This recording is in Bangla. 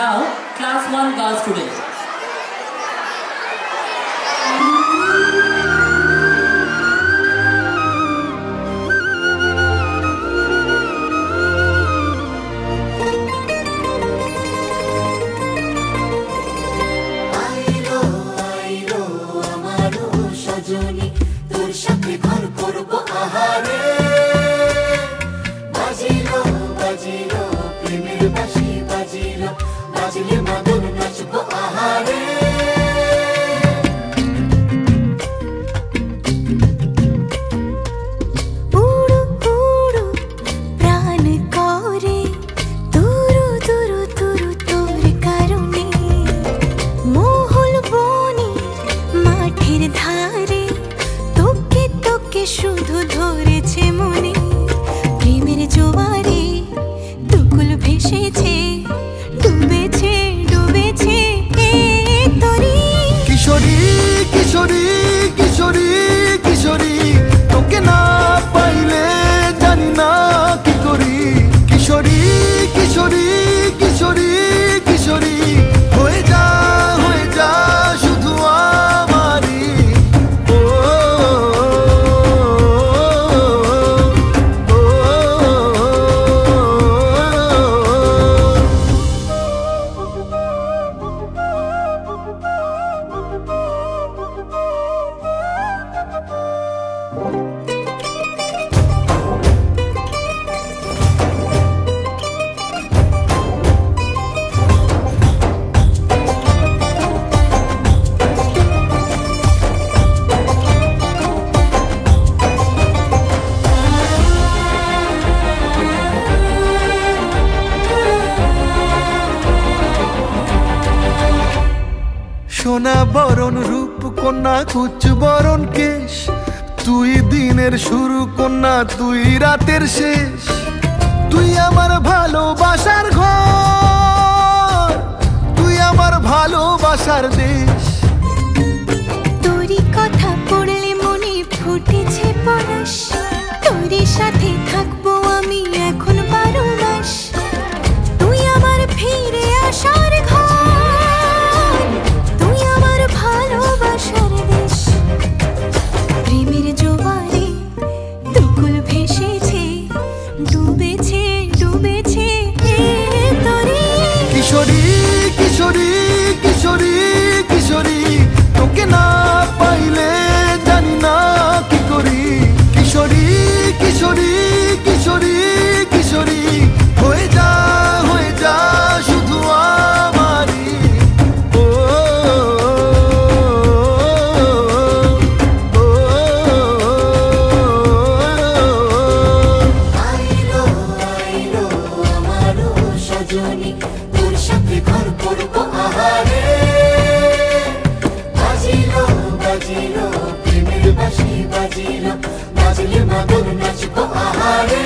Now, class 1 girl student. শুধু ধরেছে মনে প্রেমের জোয়ারে দুকুল ভেসেছে ডুবেছে ডুবেছে তরি কিশোরী কিশোরী কিশোরী কিশোরী তোকে না পাইলে জানি না কি করি কিশোরী কিশোরী কিশোরী কিশোরী হয়ে যা শুধু আমারই সোনা বরণ রূপ কন্যা কুচ বরণ কেশ তুই দিনের শুরু কন্যা তুই রাতের শেষ তুই আমার ভালোবাসার ঘর তুই আমার ভালোবাসার দেশ তোরই কথা পড়লে মনে ফুটেছে পরশ তোরই সাথে থাকবো আমি এখন 12 মাস তুই আমার ফিরে আসার ঘর তুই আমার ভালোবাসার দেশ প্রেমের জোয়ারে দুকুল ভেসেছে ডুবেছে ডুবেছে তরি কিশোরী কিশোরী কিশোরী কিশোরী তোকে না পাইলে জানি না কি করি কিশোরী কিশোরী কিশোরী কিশোরী হয়ে যা শুধু আমারই তোর সাথে ঘর করবো আহারে বাজিলো বাজিলো প্রেমের বাঁশি বাজিলো বাজলে মাদল নাচবো আহারে